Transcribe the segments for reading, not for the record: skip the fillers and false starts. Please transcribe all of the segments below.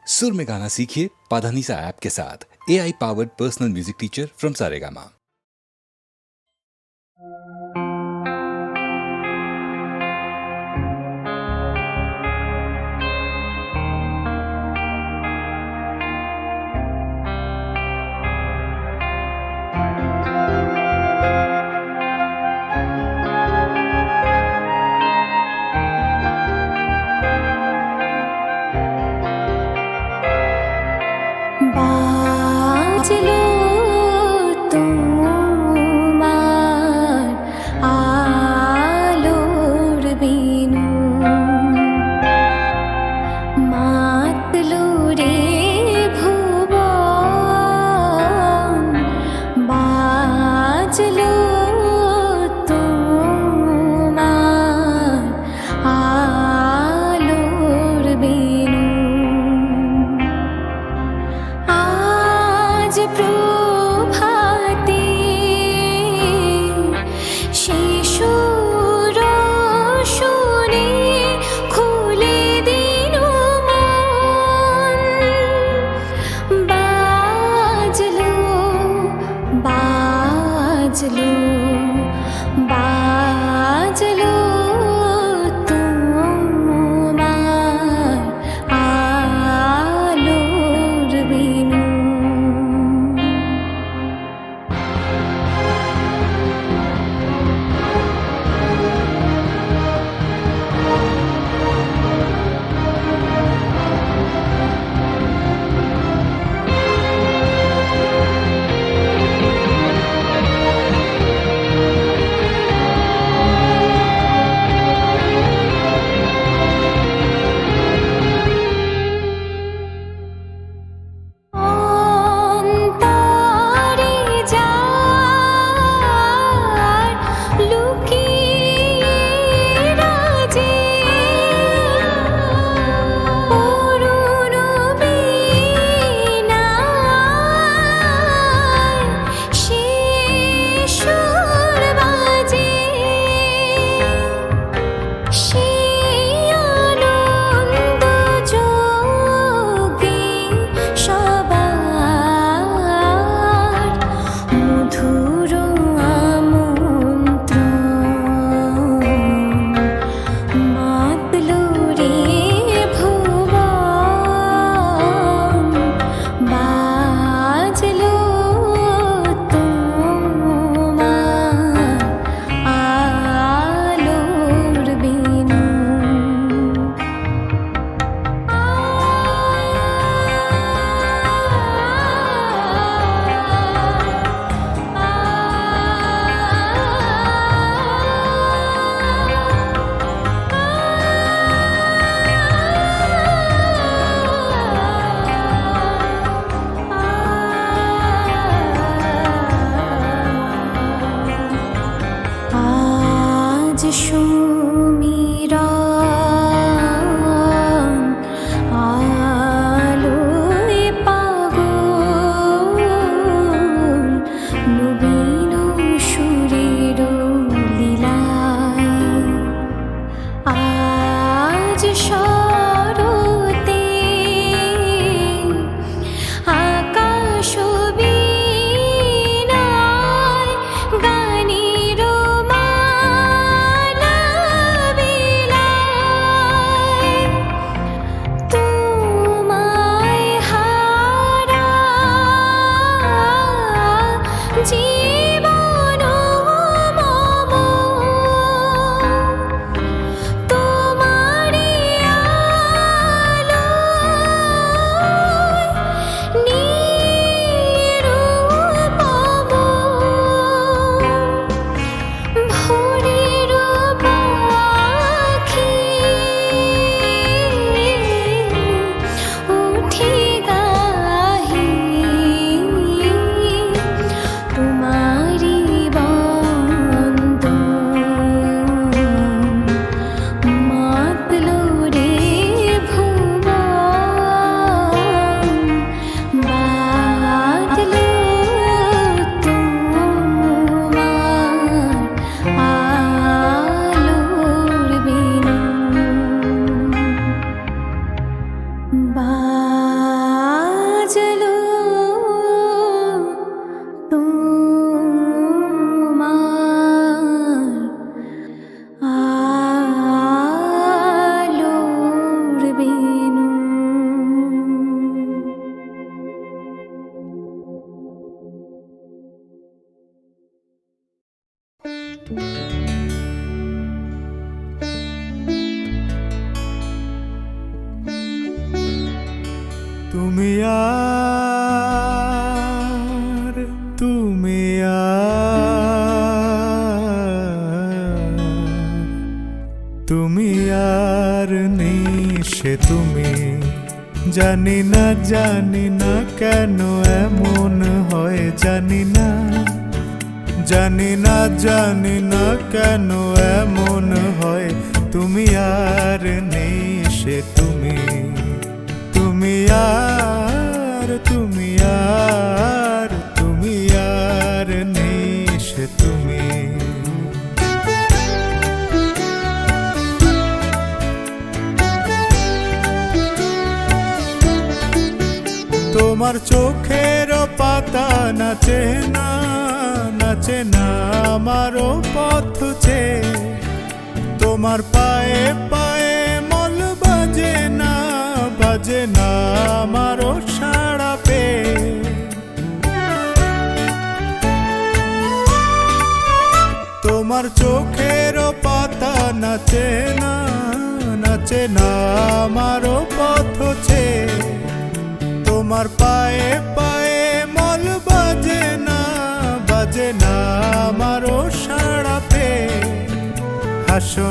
सुर में गाना सीखिए पाधानीसा ऐप के साथ। AI powered personal music teacher from Saregama. বাজলো তোমার আলোর বিনু, মাতলো রে ভুবন, বাজলো তোমার আলোর বিনু। আজ তুমি আর তুমি আর তুমি আর নিশে তুমি জানি না কেন এমন হয় জানি না কেন এমন হয় তুমি আর নিশে তুমি তুমি আর তুমি আর তুমি আর নিশে তুমি তোমার চোখের পাতা নাচে না আমারও পথ চেয়ে তোমার পায়ে পায়ে মল বাজে না আমারও সাড়া পেয়ে তোমার চোখের পাতা নাচে না আমারও পথ চেয়ে তোমার পায়ে পায়ে মল বাজে না আমারও সাড়া পেয়ে হাসো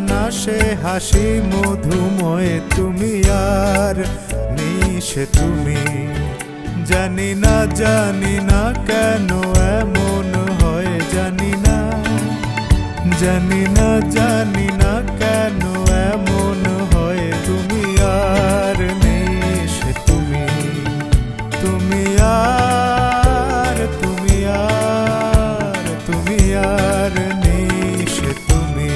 না সে হাসি মধুময় তুমি আর নিশে তুমি জানি না কেন এমন হয় জানি না কেন এমন হয় তুমি আর নিশে তুমি তুমি আর তুমি আর তুমি আর নিশে তুমি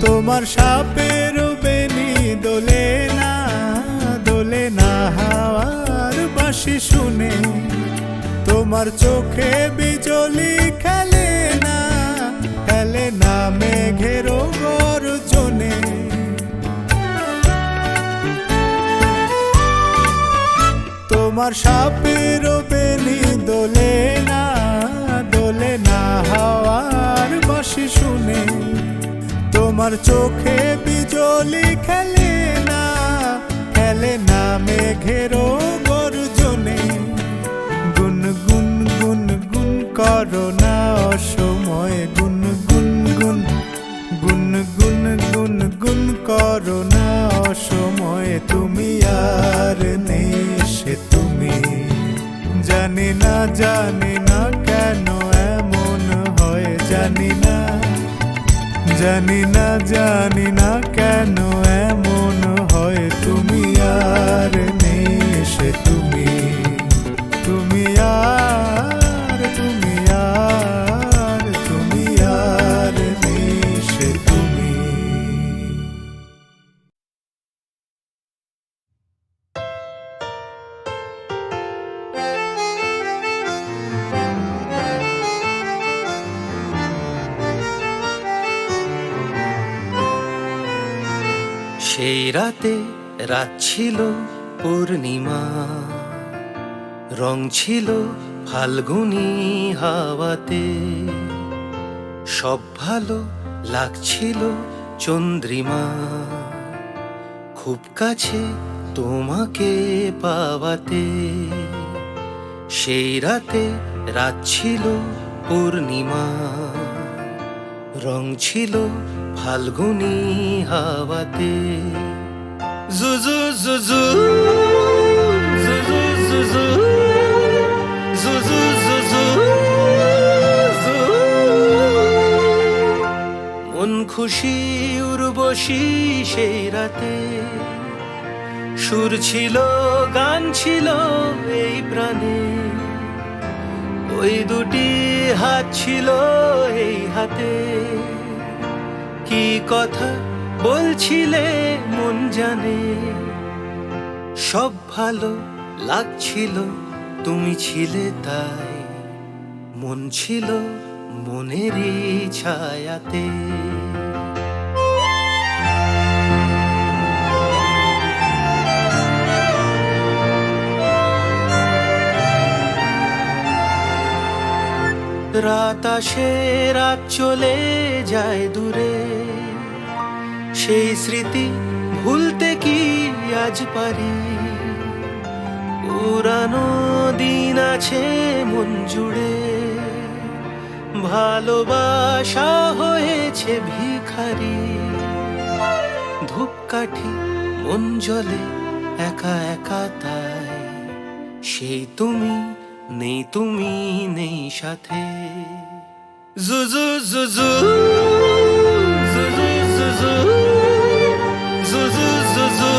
তোমার সাপের বেনি দোলে না হাওয়ার বাঁশি শুনে তোমার চোখে বিজলি খেলে না মেঘের গর্জনে তোমার সাপের বেনি দোলে না হাওয়ার বাঁশি শুনে তোমার চোখে বিজলি খেলে না মেঘের গর্জনে গুন করো না অসময় গুন করো না অসময় তুমি আর নিশে তুমি জানি না কেন এমন হয় জানি না কেন এমন হয় তুমি আর নিশে তুমি তুমি আর তুমি আর তুমি আর নিশে তুমি সেই রাতে রাত ছিল পূর্ণিমা রং ছিল ফাল্গুনি হাওয়াতে সব ভালো লাগছিল চন্দ্রিমা খুব কাছে তোমাকে পাওয়াতে সেই রাতে রাত ছিল পূর্ণিমা রং ছিল ফাল্গুনি হাওয়াতে জুজু জুজু জুজু জুজু জুজু জুজু মন খুশি উর্বশী সেই রাতে সুর ছিল গান ছিল এই প্রাণে ওই দুটি হাত ছিল এই হাতে কি কথা বলছিলে মন জানে সব ভালো লাগছিল তুমি ছিলে তাই মন ছিল মনেরই ছায়াতে রাত আসে রাত চলে যায় দূরে, সেই স্মৃতি ভুলতে কি আজ পারি? পুরানো দিন আছে মন জুড়ে, ভালোবাসা হয়েছে ভিখারি। ধূপকাঠি মন জ্বলে একা একা তাই, সেই তুমি নেই, তুমি নেই সাথে। জুজু জুজু জুজু জুজু জুজু জুজু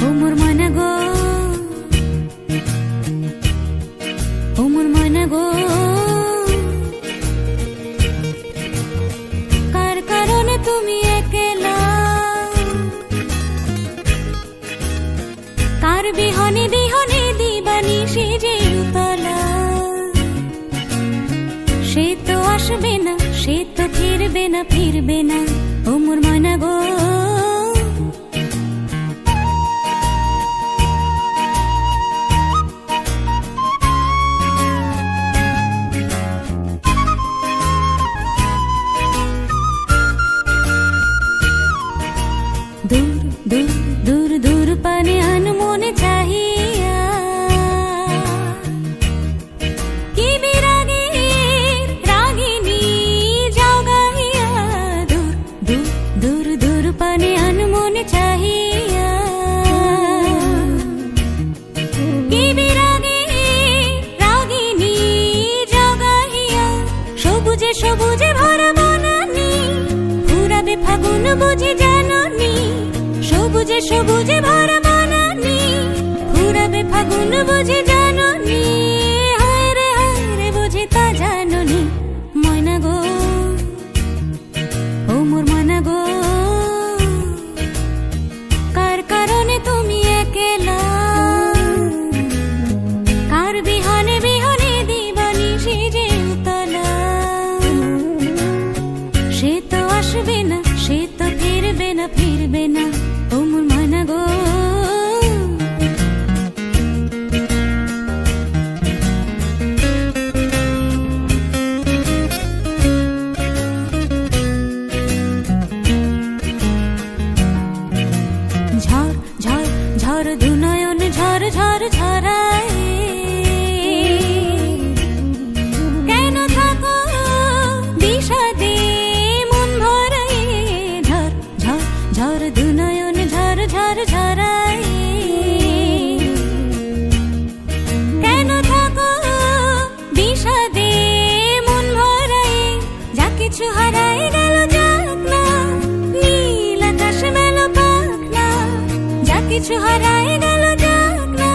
ওমর ময়না গো, ওমর ময়না গো, কার কারণে তুমি একলা? কার বিহনে বিহনে দিবানিশি যে উতলা? সে তো আসবে না, সে তো ফিরবে না, ফিরবে না। ওমর ময়না গো, দূর দূর দূর দূর পানে আনমনে চাহিয়া, কি বিরাগে রাগিনী জগাইয়া। দূর দূর দূর দূর পানে আনমনে চাহিয়া, কি বিরাগে রাগিনী জগাইয়া। সবুজে সবুজে ভরা বনানি, ফুরাবে ফাগুন বুঝি জাননি। সবুজে সবুজে ভরা বনানি, ফুরাবে ফাগুন বুঝি জাননি। হায় রে বুঝি তা জাননি। ময়না গো, ও মোর ময়না গো, কার কারণে তুমি একলা? কার বিহনে বিহনে দিবানিশি যে উতলা? সে তো আসবে না, সে তো ফিরবে না, ফিরবে না। ও মোর ময়না গো, ঝড় ঝড় ঝড় দুনয়ন ঝড় ঝড় ঝরায়। কেন থাকো বিষাদে মন ভরায়? ঝড় ঝড় ঝড় দুনয়ন ঝড় ঝড় ঝরায়। কেন থাকো বিষাদে মন ভরায়? যা কিছু হারায় গেল যাক না, নীল আকাশ মেলো পাখ না। যা কিছু হারায় গেল যাক না,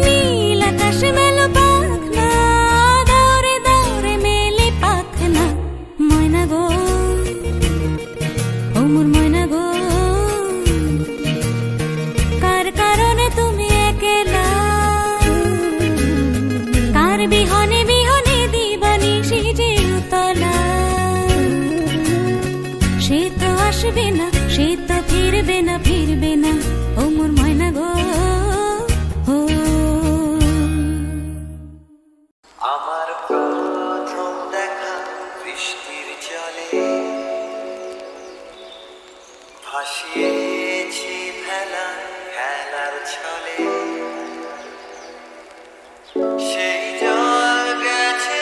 নীল আকাশ মেলো পাখ না। দৌড়ে দৌড়ে মেলে পাখ না। ময়না গো, ও মোর ময়না গো, কার কারণে তুমি একলা? কার বিহনে বিহনে দিবানিশি যে উতলা? সে তো আসবে না, সে তো ফিরবে না, ফিরবে না। ও মোর ময়না গো, ও আমার প্রথম দেখা বৃষ্টির জলে, ভাসিয়েছি ভেলা খেলার ছলে। সেই জল গেছে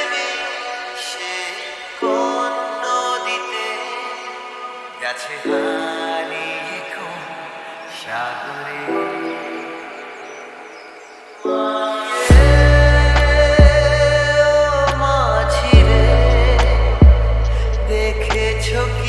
সে কোন নদীতে, গেছে হারিয়ে কোন সাগরে। মাঝিরে দেখেছো কি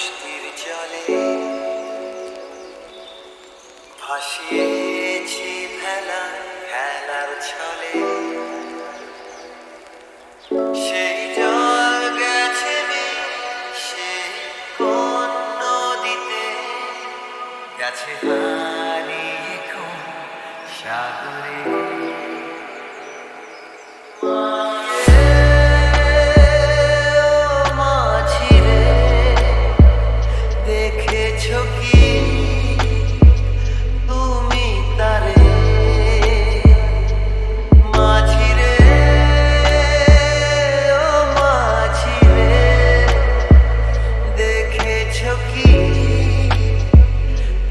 বৃষ্টির জলে ভাসিয়েছি ভেলা খেলার ছলে সেই জল গেছে সে কোন নদীতে গেছে হারিয়ে কোন সাগরে দেখেছো কি তুমি তারে মাঝিরে ও মাঝিরে দেখেছো কি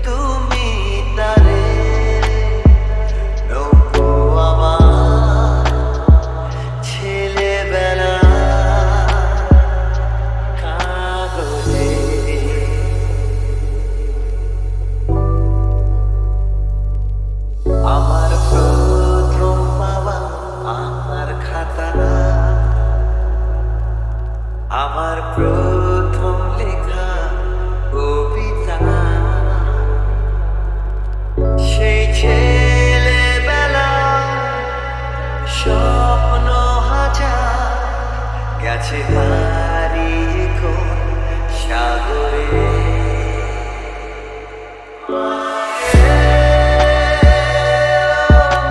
তুমি তারে নৌকো আমার ছেলেবেলা কাগজে আমার প্রথম বাবা আমার খাতা আমার প্রথম লেখা কবিতা সেই ছেলেবেলা স্বপ্ন হাজার গেছে হারিয়ে কোন সাগরে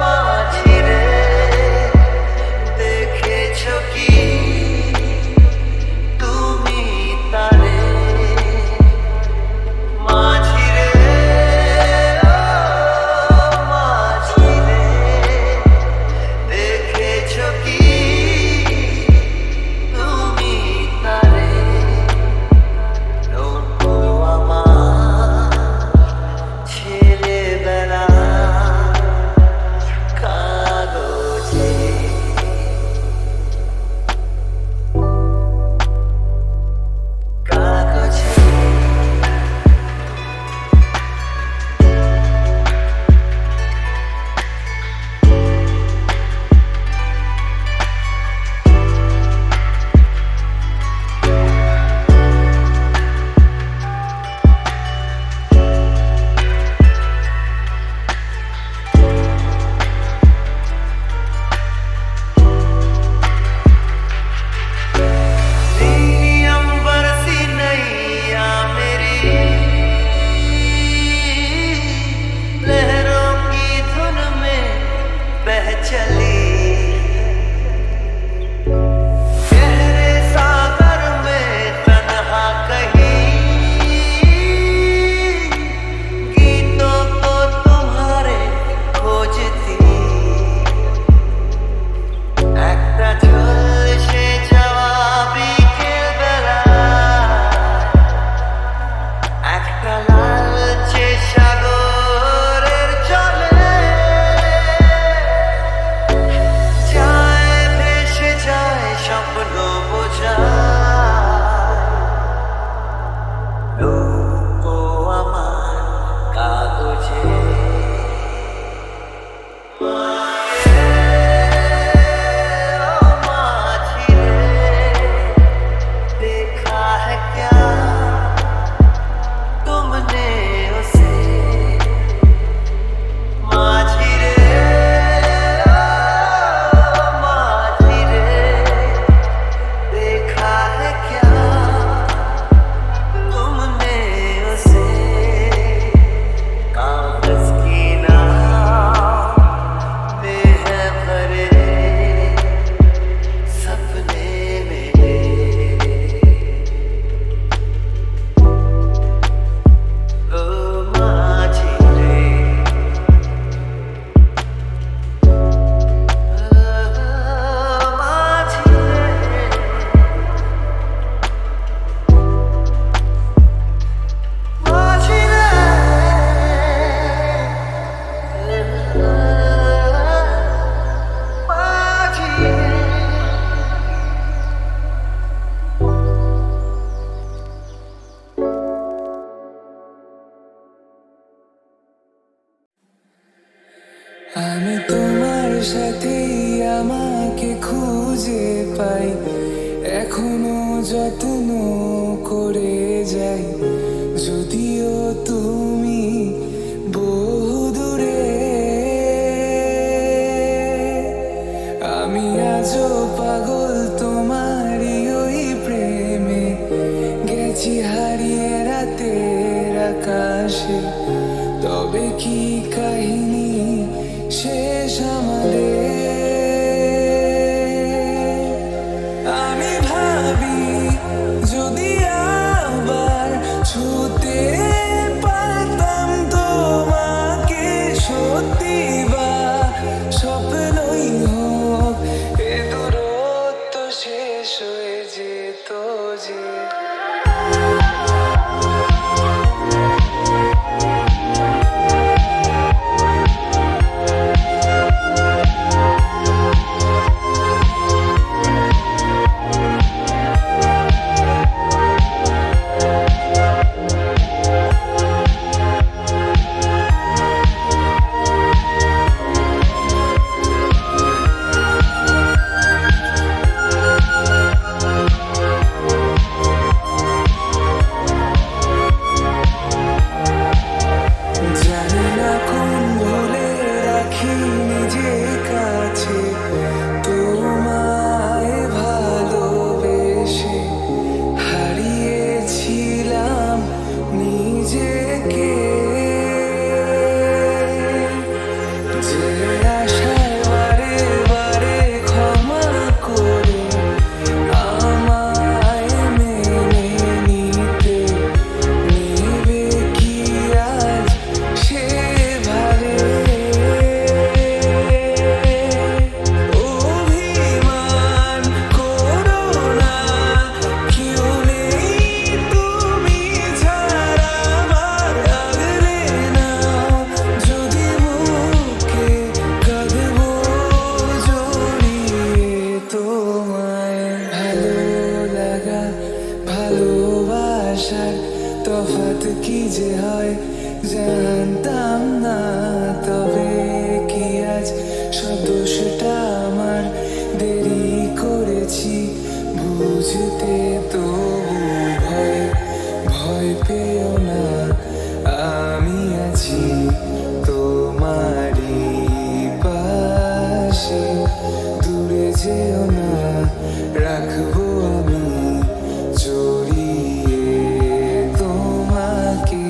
মাঝিরে দেখেছো কি তুমি তারে মাঝিরে মাঝিরে দেখেছো কি তুমি তারে নৌকো আমার ছেলেবেলা কাগজে কাগজে अंबर सी नैया मेरी लहरों की धुन में बह चली गहरे सागर में तन्हा कहीं गीतों को तुम्हारे खोजती একটা ঝলসে যাওয়া বিকেল বেলা একটা লালচে সাগরের জলে যায় ভেসে যায় স্বপ্ন বোঝা নৌকো আমার কাগজে देखा है क्या तुमने उसे माझिरे माझिरे देखा है क्या तुमने उसे कागज की नाव में है भरे सपने मेरे ओ माझिरे আমি তোমার সাথে আমাকে খুঁজে পাই এখনো যত্ন করে যাই, যদিও তুমি বহুদূরে। আমি আজও পাগল তোমারই ওই প্রেমে, গেছি হারিয়ে রাতের আকাশে। তবে কি কাহিনী শেষ আমাদের? আমি ভাবি যদি আবার ছুতে পারতাম তোমাকে, সত্যি বা স্বপ্নই হোক, এ দূরত্ব শেষ হয়ে যেত যে। জানি না কোন ভুলে রাখি নিজের কাছে, তোমায় ভালোবেসে হারিয়েছিলাম নিজেকে। যে আশায় বারে বারে ক্ষমা করে আমায় মেনে নিতে, নেবে কি আজ সে ভারে? অভিমান করো না, কেউ নেই তুমি ছাড়া আমার। আগলে নাও যদি বুকে, কাঁদবো জড়িয়ে তোমায়। ভালো লাগা ভালোবাসার তফাৎ কি যে হয় জানতাম না। তবে কি আজ সব দোষটা আমার? দেরি করেছি বুঝতে, তবু ভয় ভয় পেও না, আমি আছি তোমারই পাশে। দূরে যেও না, রাখবো আমি জড়িয়ে তোমাকে।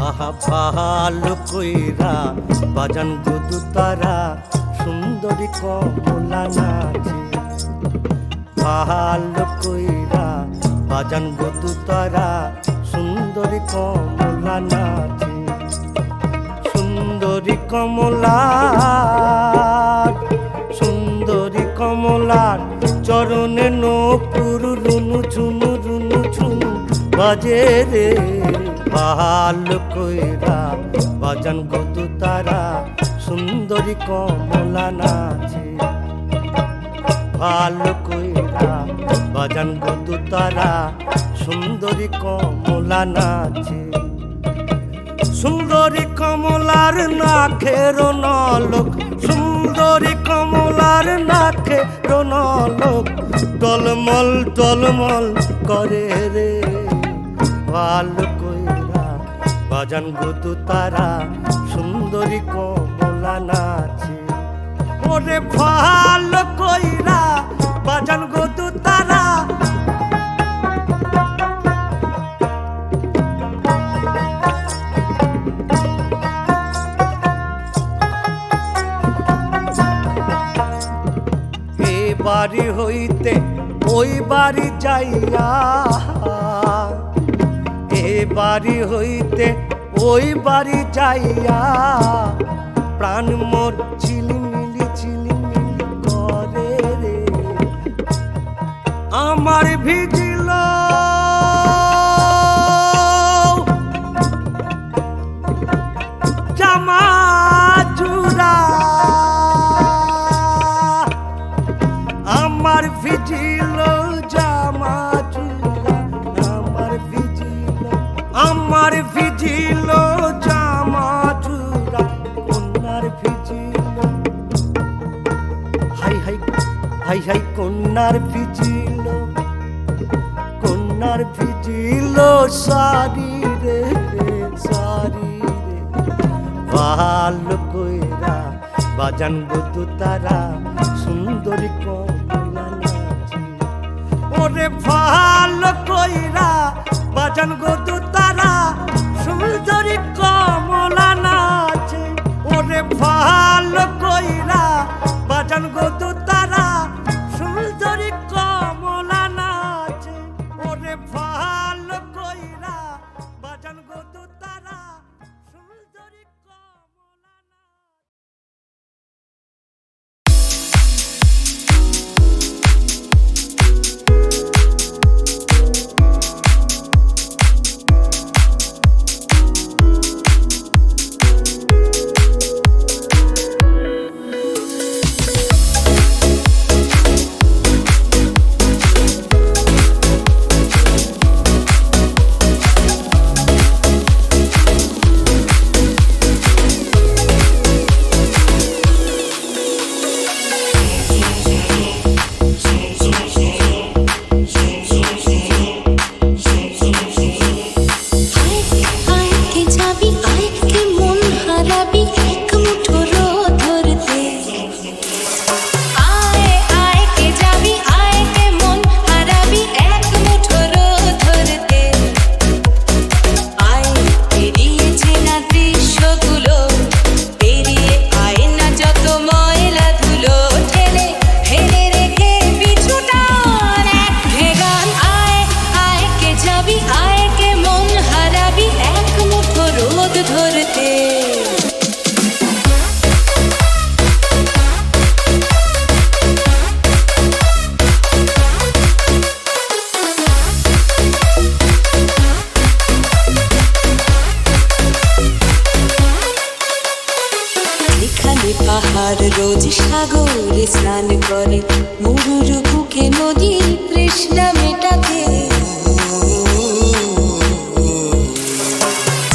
আহা ভালো কইরা বাজান গুদু তারা, সুন্দরী কমলা নাচে। ভালো কইরা বাজান গুদু তারা, সুন্দরী কমলা নাচে। সুন্দরী কমলার, সুন্দরী কমলার চরণে নপুর রুনু ঝুনু রুনু ঝুনু বাজে রে। ভালো কইরা বাজান গুদু তারা, সুন্দরী কমলা নাচে। ভালো কইরা বাজান গুদু তারা, সুন্দরী কমলা নাচে। সুন্দরী কমলার নাখের নলক, সুন্দরী কমলার নাখের নলক টলমল টলমল করে রে। ভালো কইরা বাজান গুদু তারা, সুন্দরী কমলা নাচে। ওরে ভালো কইরা বাজান গুদু তারা, বাড়ি হইতে ওই বাড়ি যাইয়া, এ বাড়ি হইতে ওই বাড়ি যাইয়া প্রাণ মোর ঝিলিমিলি করে রে। আমার ভিজিল জামা চূড়া, আমার ভিজিল জামা চূড়া, আমার ভিজিল জামা চূড়া, কন্যার vigil high high high high, কন্যার ভিজিল, কন্যার ভিজিল সারি রে সারি রে। ভালো কইরা বাজান বধু তারা সুন্দরী কমলা নাচি, ওরে ভালো কইরা বাজান বধু তারা সুন্দরী কমলা নাচে, ওরে ভালো কইরা বাজান বধু তারা সুন্দরী কমলা নাচে, ওরে ভালো কইরা বাজান বধু তারা সুন্দরী কমলা নাচে। পাহাড় রোজ সাগরে স্নান করে, মরুর বুকে নদীর তৃষ্ণা মেটাতে।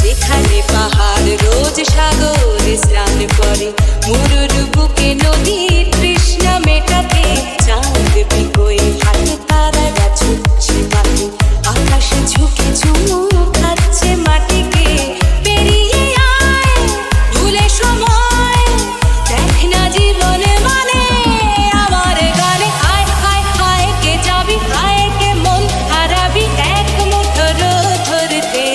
যেখানে পাহাড় রোজ সাগরে স্নান করে, মরুর বুকে নদীর তৃষ্ণা মেটাতে। চাঁদ বিকোয় হাতে তারারা ছুটছে মাঠে, আকাশে ঝুঁকে ঝুমু খাচ্ছে মাটিকে। পেরিয়ে আয় ভুলে সময়, দেখ না জীবনে মানে আমার গানে। আয় আয় আয় কে যাবি, আয় কে মন হারাবি এক মুঠোর ধরতে।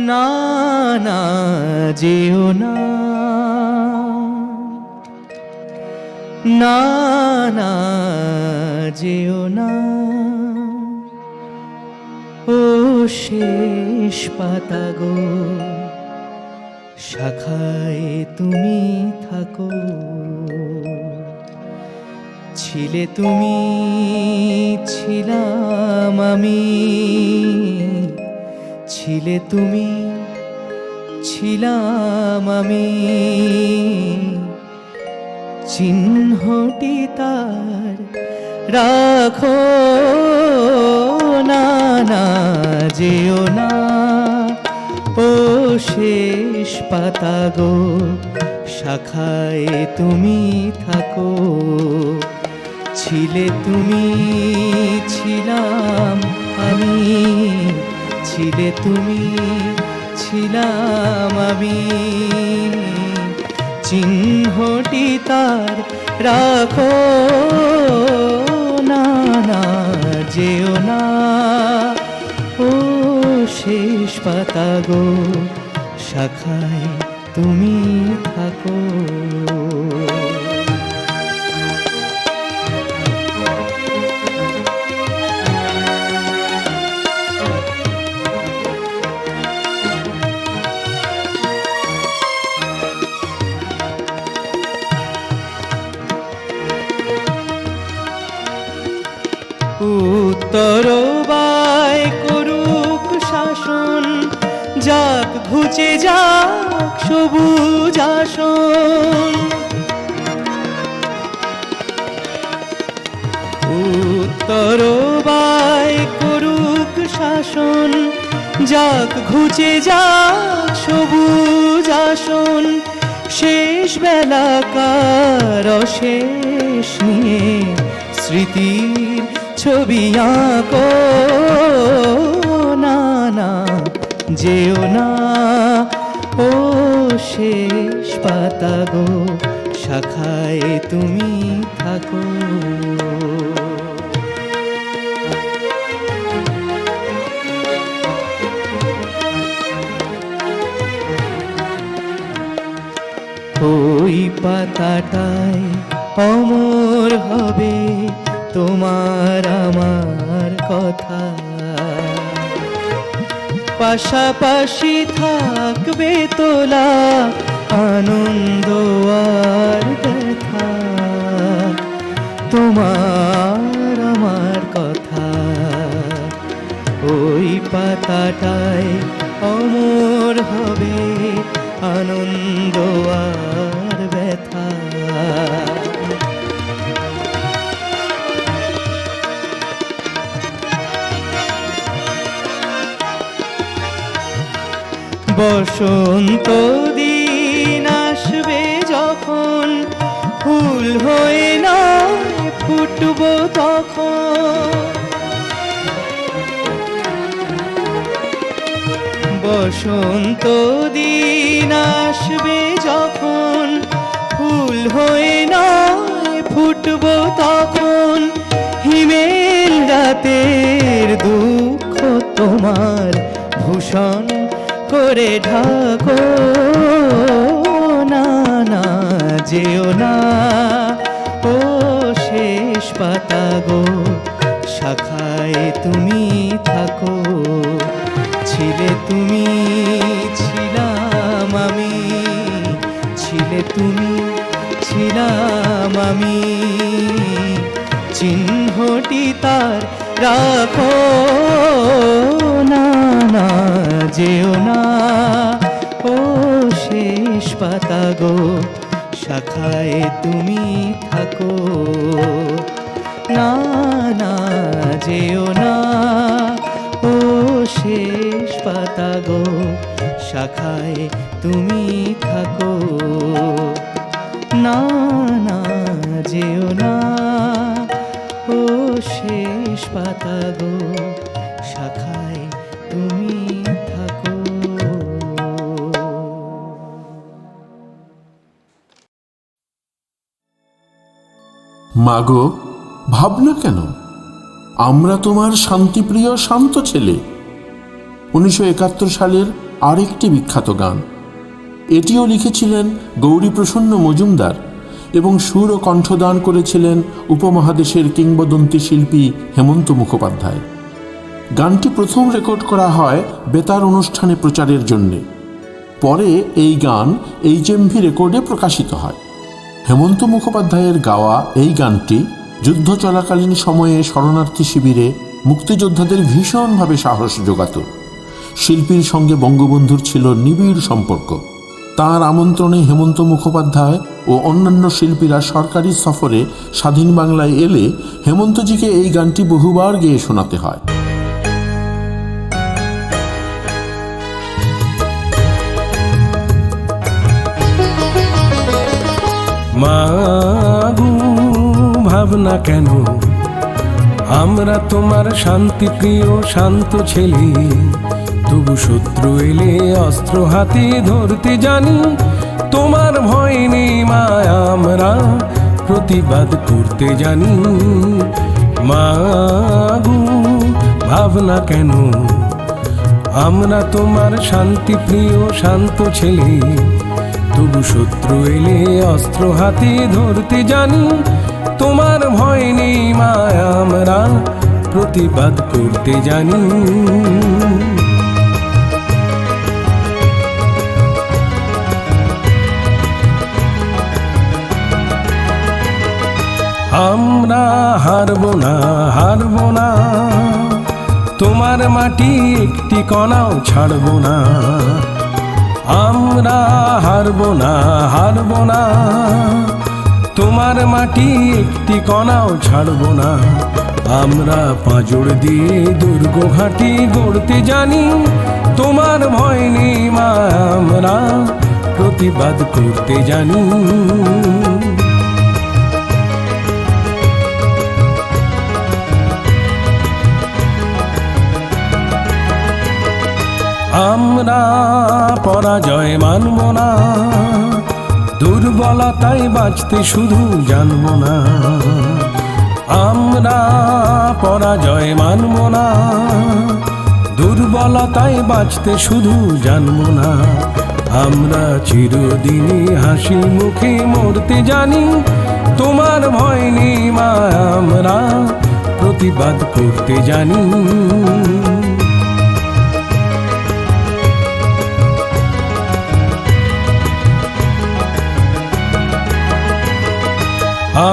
না না যেও না, না না যেও না, ও শেষ পাতা গো, শাখায় তুমি থাকো। ছিলে তুমি, ছিলাম আমি, ছিলে তুমি, ছিলাম আমি। চিহ্নটি তার রাখো না না যেও না ও শেষ পাতা গো শাখায় তুমি থাকো ছিলে তুমি ছিলাম আমি ছিলে তুমি ছিলাম আমি চিহ্নটি তার রাখো না না যেও না ও শেষ পাতা গো শাখায় তুমি থাকো উত্তর বাই করুক শাসন যাক ঘুচে যাক সবুজ আসন উত্তর বাই করুক শাসন যাক ঘুচে যাক সবুজ আসন শেষ বেলাকার শেষ নিয়ে স্মৃতির ছবি আঁকো না না যেও না ও শেষ পাতা গো শাখায় তুমি থাকো ওই পাতাটায় অমর হবে তোমার আমার কথা পাশাপাশি থাকবে তোলা আনন্দ আর ব্যথা তোমার আমার কথা ওই পাতাটায় অমর হবে আনন্দ আর ব্যথা বসন্ত দিন আসবে যখন ফুল হয়ে না ফুটব তখন বসন্ত দিন আসবে যখন ফুল হয়ে না ফুটব তখন হিমেল রাতের দুঃখ তোমার ভূষণ করে ঢাকো না না যেও না ও শেষ পাতা গো শাখায় তুমি থাকো ছিলে তুমি ছিলাম আমি ছিলে তুমি ছিলাম আমি চিহ্নটি তার রাখো না না যেও না ও শেষ পাতা গো শাখায় তুমি থাকো না না যেও না ও শেষ পাতা গো শাখায় তুমি থাকো না না যেও না ও শেষ পাতা গো শাখায় তুমি থাকো মাগো ভাবনা কেন আমরা তোমার শান্তিপ্রিয় শান্ত ছেলে 1971 সালের আরেকটি বিখ্যাত গান এটিও লিখেছিলেন গৌরীপ্রসন্ন মজুমদার এবং সুর ও কণ্ঠদান করেছিলেন উপমহাদেশের কিংবদন্তি শিল্পী হেমন্ত মুখোপাধ্যায় গানটি প্রথম রেকর্ড করা হয় বেতার অনুষ্ঠানে প্রচারের জন্যে পরে এই গান HMV রেকর্ডে প্রকাশিত হয় হেমন্ত মুখোপাধ্যায়ের গাওয়া এই গানটি যুদ্ধ চলাকালীন সময়ে শরণার্থী শিবিরে মুক্তিযোদ্ধাদের ভীষণভাবে সাহস জোগাত শিল্পীর সঙ্গে বঙ্গবন্ধুর ছিল নিবিড় সম্পর্ক তাঁর আমন্ত্রণে হেমন্ত মুখোপাধ্যায় ও অন্যান্য শিল্পীরা সরকারি সফরে স্বাধীন বাংলায় এলে হেমন্তজিকে এই গানটি বহুবার গেয়ে শোনাতে হয়। মাগো ভাবনা কেন, আমরা তোমার শান্তি প্রিয় শান্ত ছেলে, তবু শত্রু এলে অস্ত্র হাতে ধরতে জানি। তোমার ভয় নেই মা, আমরা প্রতিবাদ করতে জানি। মাগো ভাবনা কেন, আমরা তোমার শান্তি প্রিয় শান্ত ছেলে, তবু শত্রু এলে অস্ত্র হাতে ধরতে জানি। তোমার ভয় নেই মা, আমরা প্রতিবাদ করতে জানি। আমরা হারবো না, হারবো না, তোমার মাটি একটি কণাও ছাড়বো না। আমরা হারবো না, হারবো না, তোমার মাটি একটি কণাও ছাড়বো না। আমরা পাঁজর দিয়ে দুর্গ ঘাঁটি গড়তে জানি। তোমার ভয় নেই মা, আমরা প্রতিবাদ করতে জানি। আমরা পরাজয় মানব না, দুর্বলতায় বাঁচতে শুধু জানব না। আমরা পরাজয় মানব না, দুর্বলতায় বাঁচতে শুধু জানব না। আমরা চিরদিনই হাসি মুখে মরতে জানি। তোমার ভয় নেই মা, আমরা প্রতিবাদ করতে জানি।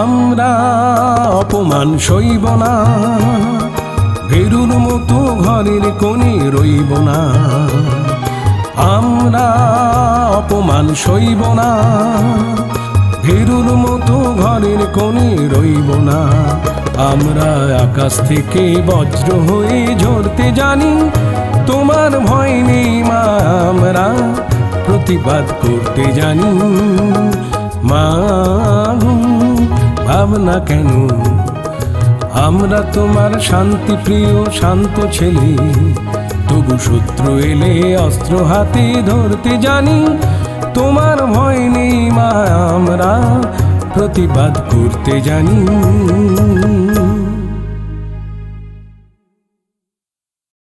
আমরা অপমান সইব না, ভীরুর মতো ঘরের কোণে রইব না। আমরা অপমান সইব না, ভীরুর মতো ঘরের কোণে রইব না। আমরা আকাশ থেকে বজ্র হয়ে ঝরতে জানি। তোমার ভয় নেই মা, আমরা প্রতিবাদ করতে জানি। মাগো ভাবনা কেন, আমরা তোমার শান্তি প্রিয় শান্ত ছেলে, তবু শত্রু এলে অস্ত্র হাতে ধরতে জানি। তোমার ভয় নেই মা, আমরা প্রতিবাদ করতে জানি।